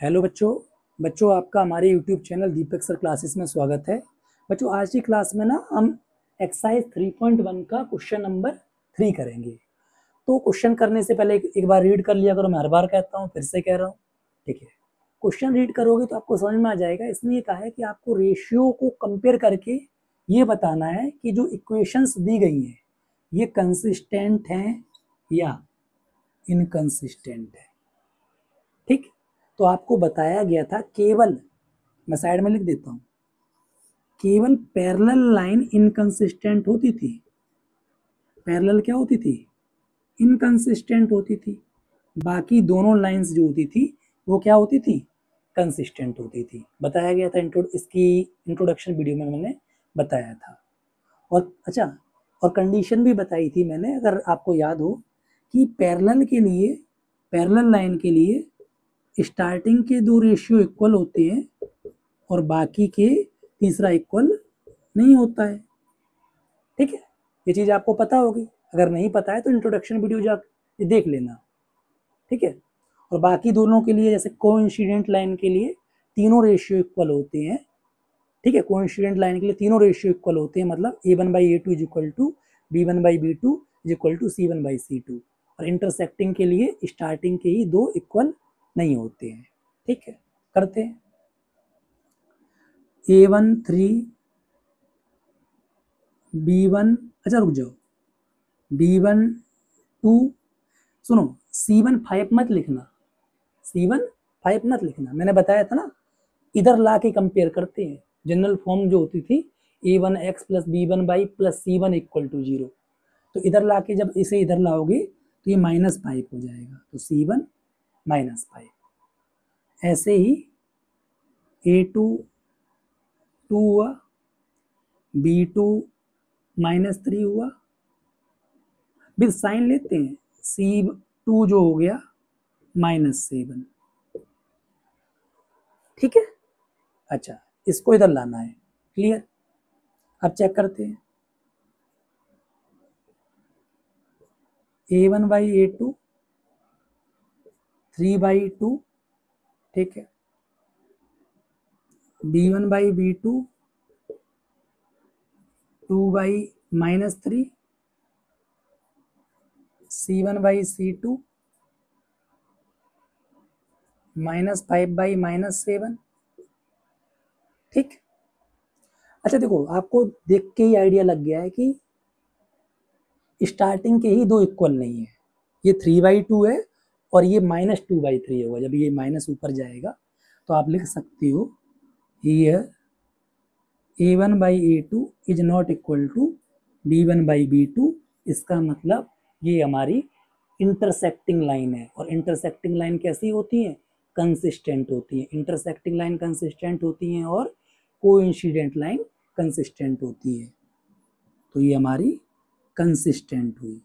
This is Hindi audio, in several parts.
हेलो बच्चों आपका हमारे यूट्यूब चैनल दीपक सर क्लासेस में स्वागत है। बच्चों आज की क्लास में ना हम एक्सरसाइज 3.1 का क्वेश्चन नंबर 3 करेंगे। तो क्वेश्चन करने से पहले एक बार रीड कर लिया करो। मैं हर बार कहता हूँ, फिर से कह रहा हूँ, ठीक है। क्वेश्चन रीड करोगे तो आपको समझ में आ जाएगा। इसमें ये कहा है कि आपको रेशियो को कंपेयर करके ये बताना है कि जो इक्वेशंस दी गई हैं ये कंसिस्टेंट हैं या इनकंसिस्टेंट है, ठीक। तो आपको बताया गया था केवल, मैं साइड में लिख देता हूं, केवल पैरेलल लाइन इनकंसिस्टेंट होती थी। पैरेलल क्या होती थी? इनकंसिस्टेंट होती थी। बाकी दोनों लाइंस जो होती थी वो क्या होती थी? कंसिस्टेंट होती थी। बताया गया था, इसकी इंट्रोडक्शन वीडियो में मैंने बताया था। और अच्छा, और कंडीशन भी बताई थी मैंने, अगर आपको याद हो, कि पैरेलल के लिए, पैरेलल लाइन के लिए स्टार्टिंग के दो रेशियो इक्वल होते हैं और बाकी के तीसरा इक्वल नहीं होता है, ठीक है। ये चीज आपको पता होगी। अगर नहीं पता है तो इंट्रोडक्शन वीडियो जा देख लेना, ठीक है। और बाकी दोनों के लिए, जैसे कोइंसिडेंट लाइन के लिए तीनों रेशियो इक्वल होते हैं, ठीक है। कोइंसिडेंट लाइन के लिए तीनों रेशियो इक्वल होते हैं, मतलब a1/a2 is equal to b1/b2 is equal to c1/c2। और इंटरसेक्टिंग के लिए स्टार्टिंग के ही दो इक्वल नहीं होते हैं, ठीक है। करते हैं। a1 3, b1, अच्छा रुक जाओ, b1 2, सुनो, c1 5 मत लिखना, c1 5 मत लिखना। मैंने बताया था ना, इधर ला के कंपेयर करते हैं। जनरल फॉर्म जो होती थी a1x plus b1y plus c1 equal to 0, तो इधर ला के जब इसे इधर लाओगे तो ये -5 हो जाएगा, तो c1 -5। ऐसे ही a2 2 हुआ, b2 -3 हुआ। फिर साइन लेते हैं, c2 जो हो गया -7, ठीक है। अच्छा, इसको इधर लाना है, क्लियर। अब चेक करते हैं, a1/a2 3/2, ठीक है। b1/b2 2/-3, c1/c2 -5/-7, ठीक। अच्छा देखो, आपको देख के ही आइडिया लग गया है कि स्टार्टिंग के ही दो इक्वल नहीं है। ये 3/2 है और ये -2/3 होगा। जब ये माइनस ऊपर जाएगा तो आप लिख सकते हो here a1/a2 is not equal to b1/b2। इसका मतलब ये हमारी इंटरसेक्टिंग लाइन है। और इंटरसेक्टिंग लाइन कैसी होती है? कंसिस्टेंट होती है। इंटरसेक्टिंग लाइन कंसिस्टेंट होती हैं और कोइंसिडेंट लाइन कंसिस्टेंट होती है। तो ये हमारी कंसिस्टेंट हुई,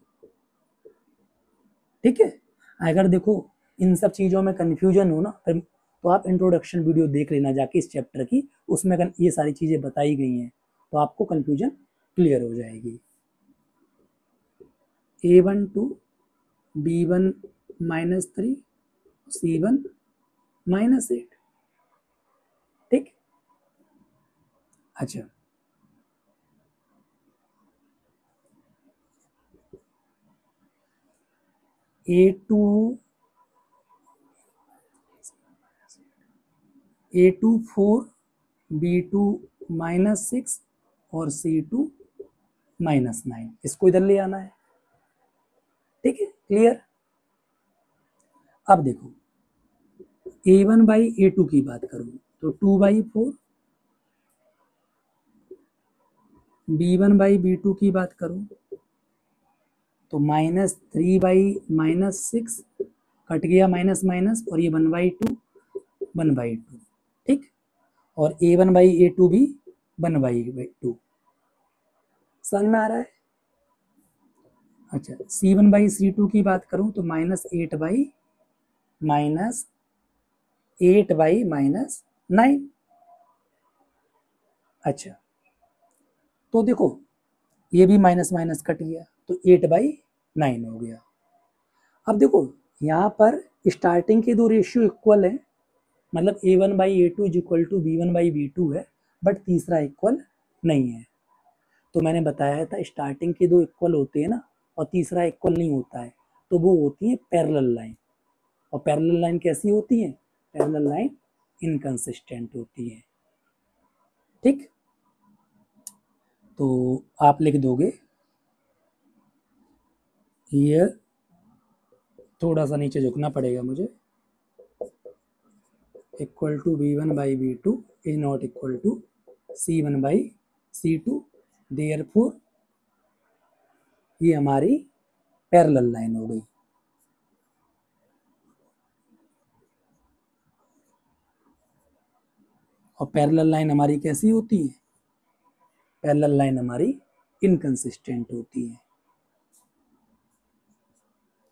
ठीक है। अगर देखो इन सब चीज़ों में कन्फ्यूजन हो ना, तो आप इंट्रोडक्शन वीडियो देख लेना जाके इस चैप्टर की, उसमें ये सारी चीज़ें बताई गई हैं, तो आपको कन्फ्यूजन क्लियर हो जाएगी। a1 2, b1 -3, c1 -8, ठीक। अच्छा, a2 4, b2 -6 और c2 -9, इसको इधर ले आना है, ठीक है, क्लियर। अब देखो a1/a2 की बात करूं तो 2/4, b1/b2 की बात करूं तो -3/-6, कट गया माइनस माइनस, और ये 1/2, 1/2, ठीक। और a1/a2 भी 1/2। समझ में आ रहा है? अच्छा, c1/c2 की बात करूं तो -8/-9। अच्छा, तो देखो ये भी माइनस माइनस कट गया, तो 8/9 हो गया। अब देखो यहाँ पर स्टार्टिंग के दो रेशियो इक्वल है, मतलब a1/a2 is equal to b1/b2 है, बट तीसरा इक्वल नहीं है। तो मैंने बताया था स्टार्टिंग के दो इक्वल होते हैं ना, और तीसरा इक्वल नहीं होता है, तो वो होती है पैरेलल लाइन। और पैरेलल लाइन कैसी होती है? पैरेलल लाइन इनकंसिस्टेंट होती है। ठीक, तो आप लिख दोगे ये, थोड़ा सा नीचे झुकना पड़ेगा मुझे, equal to b1/b2 is not equal to c1/c2, therefore ये हमारी पैरेलल लाइन हो गई। और पैरेलल लाइन हमारी कैसी होती है? पैरेलल लाइन हमारी इनकंसिस्टेंट होती है।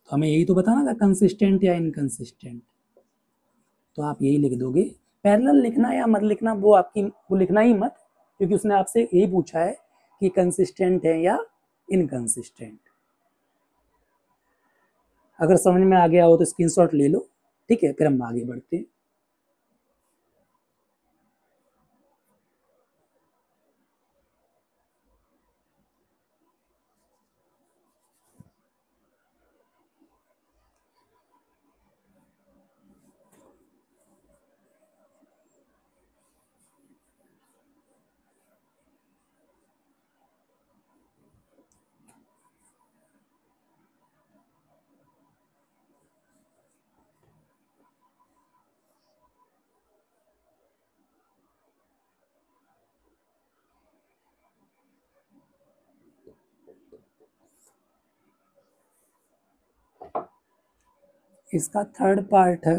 तो हमें यही तो बताना था, कंसिस्टेंट या इनकंसिस्टेंट। तो आप यही लिख दोगे। पैरेलल लिखना या मत लिखना वो आपकी, वो लिखना ही मत, क्योंकि उसने आपसे यही पूछा है कि कंसिस्टेंट है या इनकंसिस्टेंट। अगर समझ में आ गया हो तो स्क्रीनशॉट ले लो, ठीक है, फिर हम आगे बढ़ते हैं। इसका थर्ड पार्ट है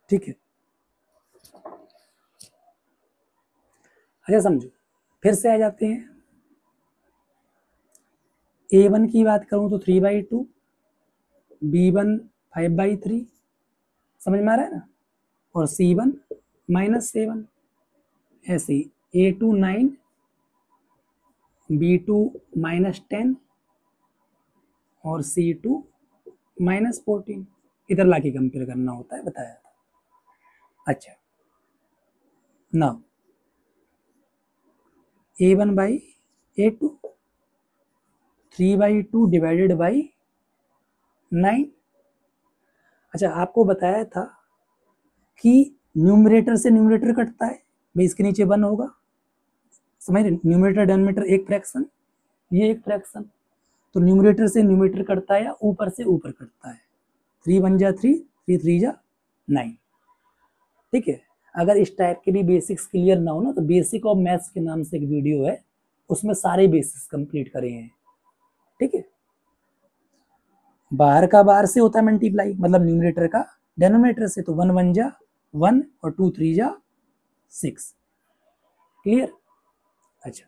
ठीक है। अच्छा समझो, फिर से आ जाते हैं। a1 की बात करूं तो 3/2, b1 5/3, समझ में आ रहा है ना, और c1 -7, ऐसे a2 9, b2 -10 और c2 -14। इधर लाके कंपेयर करना होता है, बताया था। अच्छा, ना a1/a2, 3/2 डिवाइडेड बाई 9। अच्छा, आपको बताया था कि न्यूमरेटर से न्यूमरेटर कटता है भाई, इसके नीचे 1 होगा, समझ रहे, न्यूमरेटर डिनोमिनेटर एक फ्रैक्शन, ये एक फ्रैक्शन, तो न्यूमरेटर से न्यूमरेटर कटता है या ऊपर से ऊपर कटता है। 3 × 3, 3 × 9। ठीक है, अगर इस टाइप के भी बेसिक्स क्लियर ना हो ना, तो बेसिक ऑफ मैथ्स के नाम से एक वीडियो है, उसमें सारे बेसिक्स कंप्लीट करे हैं। ठीक है, बाहर का बाहर से होता है मल्टीप्लाई, मतलब न्यूमरेटर का डेनोमिनेटर से, तो 1 1 जा 1 और 2 3 जा 6। क्लियर? अच्छा,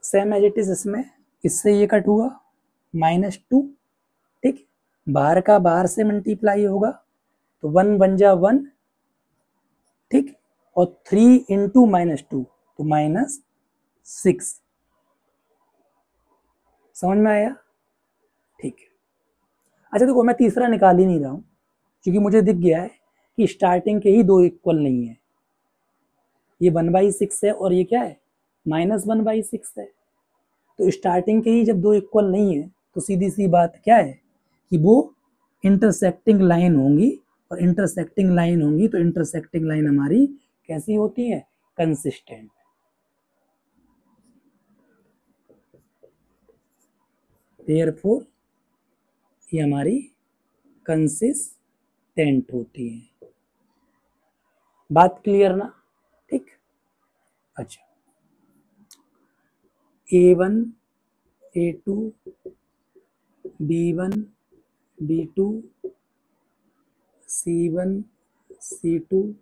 सेम एज इट इज इसमें, इससे ये कट हुआ -2। ठीक, बाहर का बाहर से मल्टीप्लाई होगा, तो 1 1 जा 1, ठीक, और 3 इंटू -2 तो -6। समझ में आया? ठीक है। अच्छा देखो, मैं तीसरा निकाल ही नहीं रहा हूँ क्योंकि मुझे दिख गया है कि स्टार्टिंग के ही दो इक्वल नहीं है। ये 1/6 है और ये क्या है, -1/6 है। तो स्टार्टिंग के ही जब दो इक्वल नहीं है तो सीधी सी बात क्या है कि वो इंटरसेक्टिंग लाइन होंगी, और इंटरसेक्टिंग लाइन होंगी तो इंटरसेक्टिंग लाइन हमारी कैसी होती है, कंसिस्टेंट। देयरफॉर ये हमारी कंसिस्टेंट होती है। बात क्लियर ना? ठीक। अच्छा, A1 A2 B1 B2 C1 C2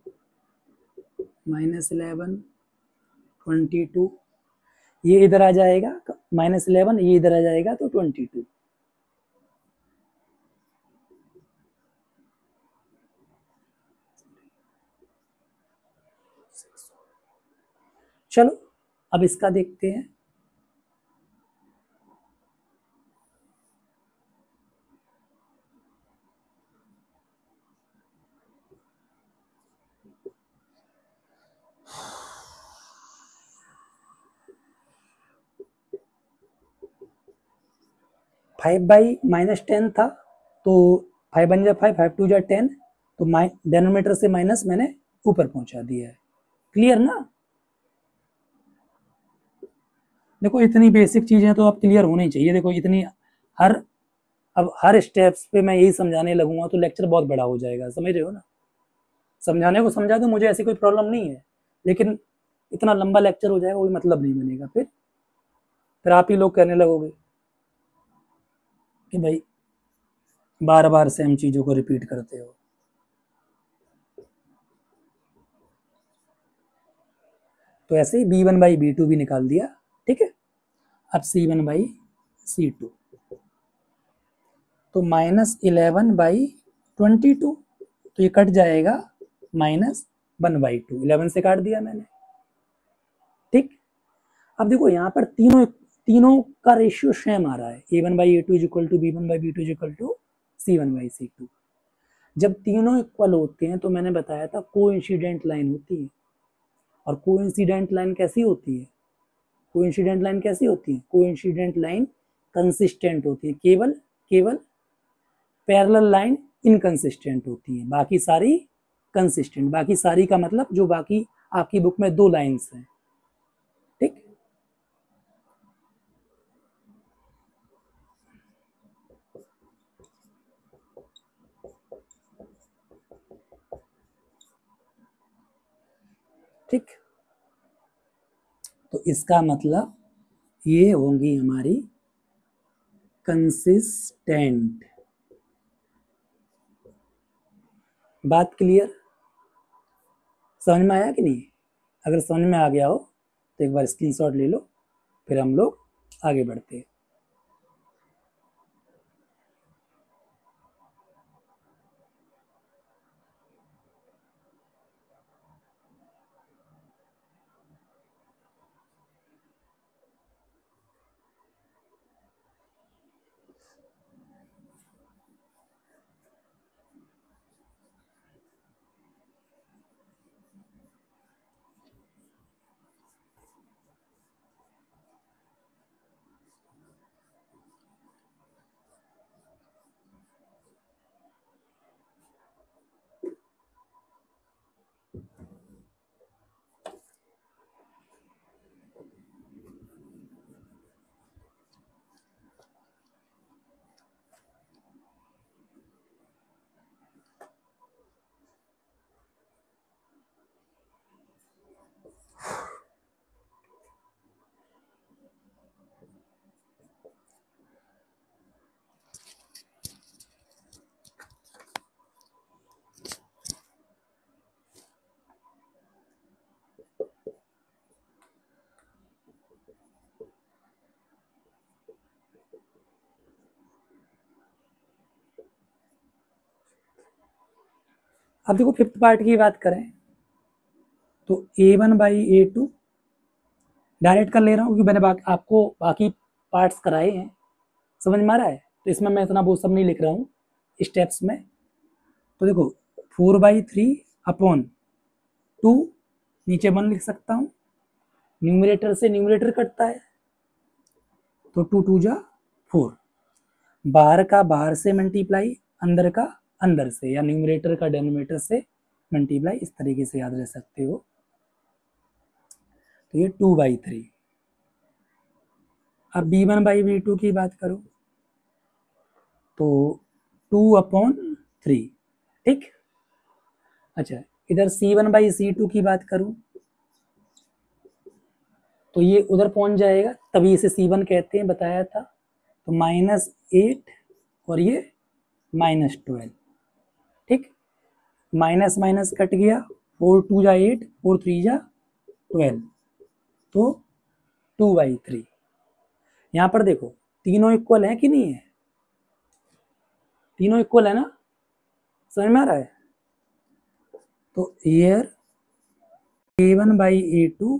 -11 22, ये इधर आ जाएगा -11, ये इधर आ जाएगा तो 22। चलो अब इसका देखते हैं। (5/-10) था, तो 5 1 जा 5, 5 2 जा 10, तो डेनोमीटर से माइनस मैंने ऊपर पहुंचा दिया है। क्लियर ना? देखो इतनी बेसिक चीजें तो अब क्लियर होनी चाहिए। देखो इतनी अब हर स्टेप्स पे मैं यही समझाने लगूंगा तो लेक्चर बहुत बड़ा हो जाएगा, समझ रहे हो ना? समझाने को समझा दो, मुझे ऐसी कोई प्रॉब्लम नहीं है, लेकिन इतना लंबा लेक्चर हो जाएगा, कोई मतलब नहीं बनेगा। फिर आप ही लोग कहने लगोगे कि भाई बार बार सेम चीजों को रिपीट करते हो। तो ऐसे ही B1/B2 भी निकाल दिया, ठीक है। अब C1/C2, तो -11/22, तो ये कट जाएगा -1/2, 11 से काट दिया मैंने, ठीक। अब देखो यहाँ पर तीनों तीनों का रेशियो सेम आ रहा है, A1/A2 = B1/B2 = C1/C2। जब तीनों इक्वल होते हैं तो मैंने बताया था कोइंसिडेंट लाइन होती है। और कोइंसिडेंट लाइन कैसी होती है, कोइंसिडेंट लाइन कैसी होती है, कोइंसिडेंट लाइन कंसिस्टेंट होती है। केवल पैरेलल लाइन इनकंसिस्टेंट होती है, बाकी सारी कंसिस्टेंट। बाकी सारी का मतलब जो बाकी आपकी बुक में दो लाइंस हैं, ठीक। ठीक, तो इसका मतलब ये होंगी हमारी कंसिस्टेंट। बात क्लियर? समझ में आया कि नहीं? अगर समझ में आ गया हो तो एक बार स्क्रीनशॉट ले लो, फिर हम लोग आगे बढ़ते हैं। अब देखो फिफ्थ पार्ट की बात करें तो A1/A2 डायरेक्ट कर ले रहा हूँ क्योंकि मैंने आपको बाकी पार्ट्स कराए हैं। समझ में आ रहा है? तो इसमें मैं इतना वो सब नहीं लिख रहा हूँ स्टेप्स में। तो देखो 4/3 अपॉन 2, नीचे 1 लिख सकता हूँ, न्यूमरेटर से न्यूमरेटर कटता है तो 2 2 जा 4, बाहर का बाहर से मल्टीप्लाई, अंदर का अंदर से, या न्यूमरेटर का डिनोमिनेटर से मल्टीप्लाई, इस तरीके से याद रख सकते हो। तो ये 2/3। अब b1/b2 की बात करो तो 2/3, ठीक। अच्छा, इधर c1/c2 की बात करूं तो ये उधर पहुंच जाएगा, तभी इसे c1 कहते हैं, बताया था। तो -8 और ये -12, ठीक। माइनस माइनस कट गया, 4 2 जा 8, 4 3 जा 12, तो 2/3। यहां पर देखो तीनों इक्वल है कि नहीं है, तीनों इक्वल है ना, समझ में आ रहा है। तो here a1/a2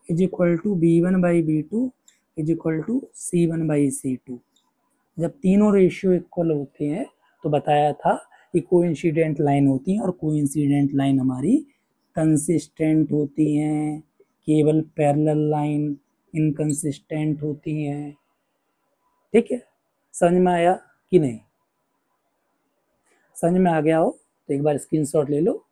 is equal to b1/b2 is equal to c1/c2। जब तीनों रेशियो इक्वल होते हैं तो बताया था कि कोइंसिडेंट लाइन होती है, और कोइंसिडेंट लाइन हमारी कंसिस्टेंट होती हैं, केवल पैरेलल लाइन इनकंसिस्टेंट होती हैं, ठीक है। समझ में आया कि नहीं? समझ में आ गया हो तो एक बार स्क्रीनशॉट ले लो।